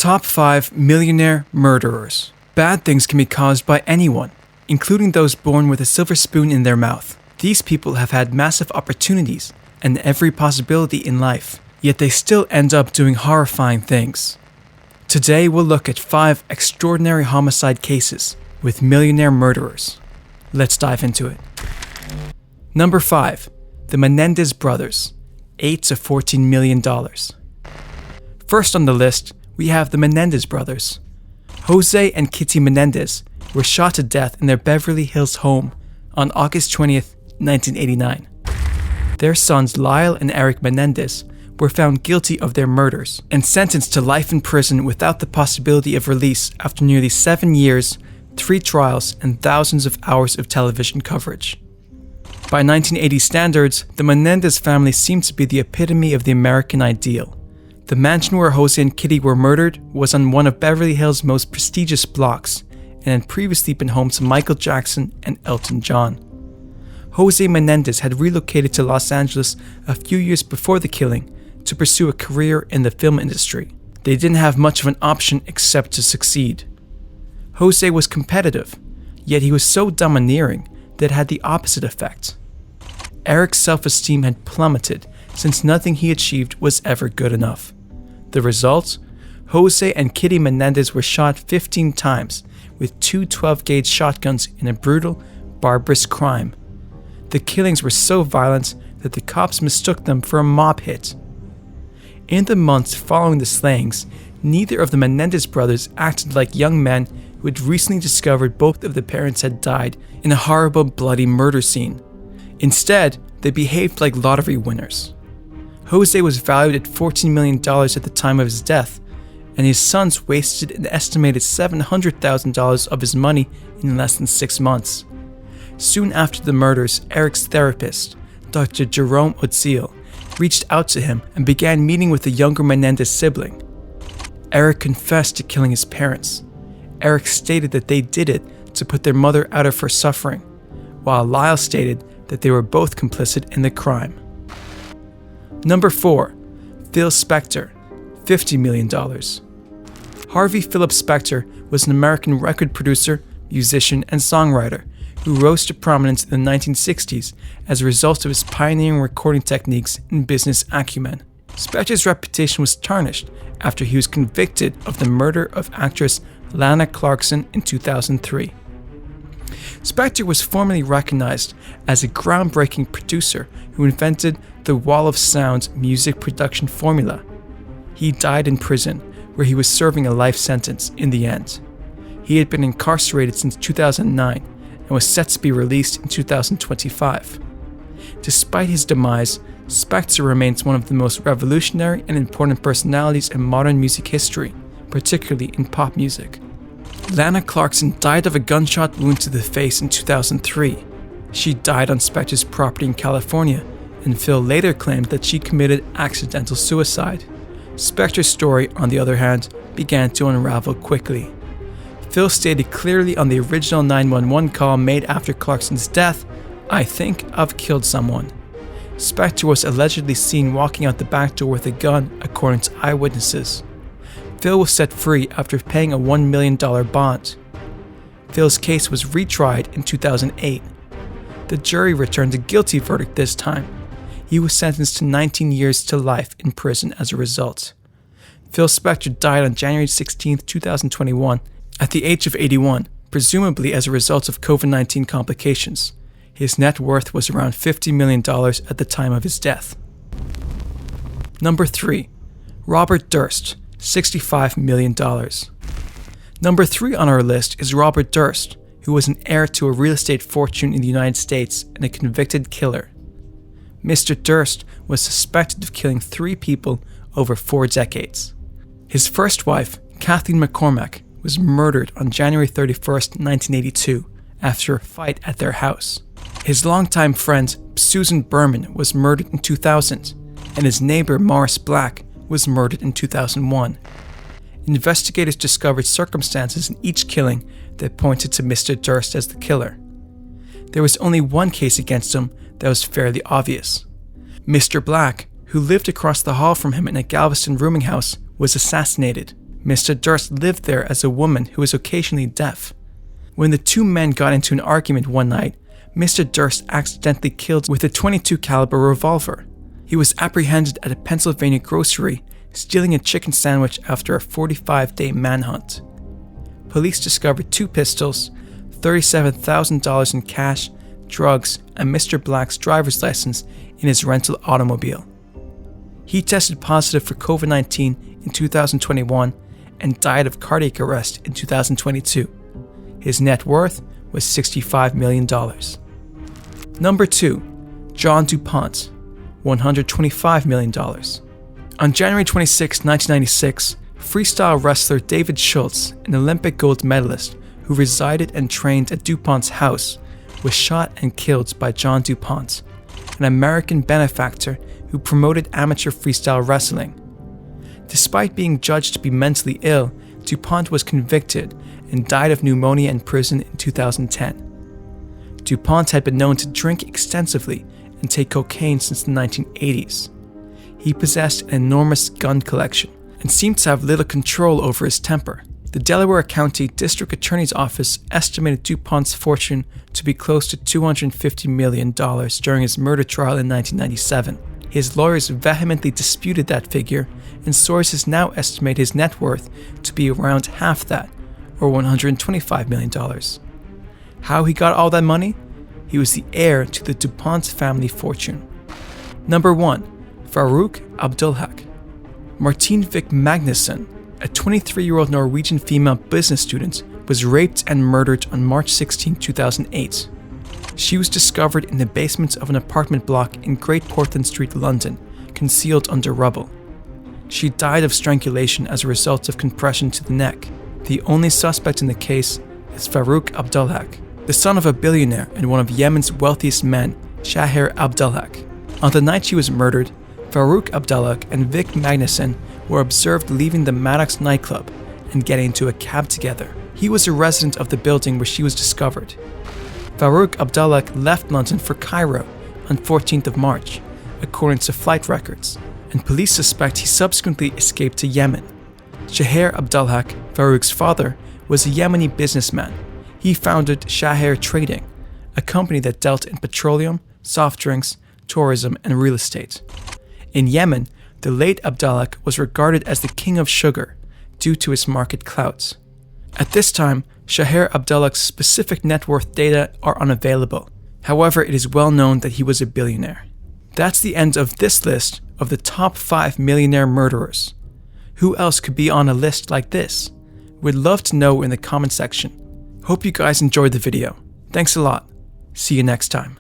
Top 5 Millionaire Murderers. Bad things can be caused by anyone, including those born with a silver spoon in their mouth. These people have had massive opportunities and every possibility in life, yet they still end up doing horrifying things. Today we'll look at 5 extraordinary homicide cases with millionaire murderers. Let's dive into it. Number 5. The Menendez brothers, $8 to $14 million. First on the list, we have the Menendez brothers. Jose and Kitty Menendez were shot to death in their Beverly Hills home on August 20th, 1989. Their sons Lyle and Eric Menendez were found guilty of their murders and sentenced to life in prison without the possibility of release after nearly 7 years, 3 trials, and thousands of hours of television coverage. By 1980 standards, the Menendez family seemed to be the epitome of the American ideal. The mansion where Jose and Kitty were murdered was on one of Beverly Hills' most prestigious blocks and had previously been home to Michael Jackson and Elton John. Jose Menendez had relocated to Los Angeles a few years before the killing to pursue a career in the film industry. They didn't have much of an option except to succeed. Jose was competitive, yet he was so domineering that it had the opposite effect. Eric's self-esteem had plummeted since nothing he achieved was ever good enough. The result? Jose and Kitty Menendez were shot 15 times with 2 12-gauge shotguns in a brutal, barbarous crime. The killings were so violent that the cops mistook them for a mob hit. In the months following the slayings, neither of the Menendez brothers acted like young men who had recently discovered both of their parents had died in a horrible, bloody murder scene. Instead, they behaved like lottery winners. Jose was valued at $14 million at the time of his death, and his sons wasted an estimated $700,000 of his money in less than 6 months. Soon after the murders, Eric's therapist, Dr. Jerome Odziel, reached out to him and began meeting with the younger Menendez sibling. Eric confessed to killing his parents. Eric stated that they did it to put their mother out of her suffering, while Lyle stated that they were both complicit in the crime. Number 4. Phil Spector, $50 million. Harvey Philip Spector was an American record producer, musician, and songwriter who rose to prominence in the 1960s as a result of his pioneering recording techniques and business acumen. Spector's reputation was tarnished after he was convicted of the murder of actress Lana Clarkson in 2003. Spector was formerly recognized as a groundbreaking producer who invented the Wall of Sound music production formula. He died in prison, where he was serving a life sentence in the end. He had been incarcerated since 2009 and was set to be released in 2025. Despite his demise, Spector remains one of the most revolutionary and important personalities in modern music history, particularly in pop music. Lana Clarkson died of a gunshot wound to the face in 2003. She died on Spector's property in California, and Phil later claimed that she committed accidental suicide. Spector's story, on the other hand, began to unravel quickly. Phil stated clearly on the original 911 call made after Clarkson's death, "I think I've killed someone." Spector was allegedly seen walking out the back door with a gun, according to eyewitnesses. Phil was set free after paying a $1 million bond. Phil's case was retried in 2008. The jury returned a guilty verdict this time. He was sentenced to 19 years to life in prison as a result. Phil Spector died on January 16, 2021, at the age of 81, presumably as a result of COVID-19 complications. His net worth was around $50 million at the time of his death. Number 3. Robert Durst, $65 million. Number 3 on our list is Robert Durst, who was an heir to a real estate fortune in the United States and a convicted killer. Mr. Durst was suspected of killing 3 people over 4 decades. His first wife, Kathleen McCormack, was murdered on January 31st, 1982, after a fight at their house. His longtime friend, Susan Berman, was murdered in 2000, and his neighbor, Morris Black, was murdered in 2001. Investigators discovered circumstances in each killing that pointed to Mr. Durst as the killer. There was only one case against him that was fairly obvious. Mr. Black, who lived across the hall from him in a Galveston rooming house, was assassinated, Mr. Durst lived there as a woman who was occasionally deaf. When the two men got into an argument one night, Mr. Durst accidentally killed with a .22 caliber revolver. He was apprehended at a Pennsylvania grocery, stealing a chicken sandwich after a 45-day manhunt. Police discovered 2 pistols, $37,000 in cash, drugs, and Mr. Black's driver's license in his rental automobile. He tested positive for COVID-19 in 2021 and died of cardiac arrest in 2022. His net worth was $65 million. Number 2. John DuPont, $125 million. On January 26, 1996, freestyle wrestler David Schultz, an Olympic gold medalist who resided and trained at DuPont's house, was shot and killed by John DuPont, an American benefactor who promoted amateur freestyle wrestling. Despite being judged to be mentally ill, DuPont was convicted and died of pneumonia in prison in 2010. DuPont had been known to drink extensively and take cocaine since the 1980s. He possessed an enormous gun collection and seemed to have little control over his temper. The Delaware County District Attorney's Office estimated DuPont's fortune to be close to $250 million during his murder trial in 1997. His lawyers vehemently disputed that figure, and sources now estimate his net worth to be around half that, or $125 million. How he got all that money? He was the heir to the DuPont family fortune. Number 1. Farook Abdulhak. Martine Vik Magnussen, a 23-year-old Norwegian female business student, was raped and murdered on March 16, 2008. She was discovered in the basement of an apartment block in Great Portland Street, London, concealed under rubble. She died of strangulation as a result of compression to the neck. The only suspect in the case is Farook Abdulhak, the son of a billionaire and one of Yemen's wealthiest men, Shaher Abdulhak. On the night she was murdered, Farook Abdulhak and Vik Magnussen were observed leaving the Maddox nightclub and getting into a cab together. He was a resident of the building where she was discovered. Farook Abdulhak left London for Cairo on 14th of March, according to flight records, and police suspect he subsequently escaped to Yemen. Shaher Abdulhak, Farook's father, was a Yemeni businessman. He founded Shaher Trading, a company that dealt in petroleum, soft drinks, tourism, and real estate. In Yemen, the late Abdulhak was regarded as the king of sugar due to his market clout. At this time, Shaher Abdulhak's specific net worth data are unavailable. However, it is well known that he was a billionaire. That's the end of this list of the top 5 millionaire murderers. Who else could be on a list like this? We'd love to know in the comment section. Hope you guys enjoyed the video. Thanks a lot. See you next time.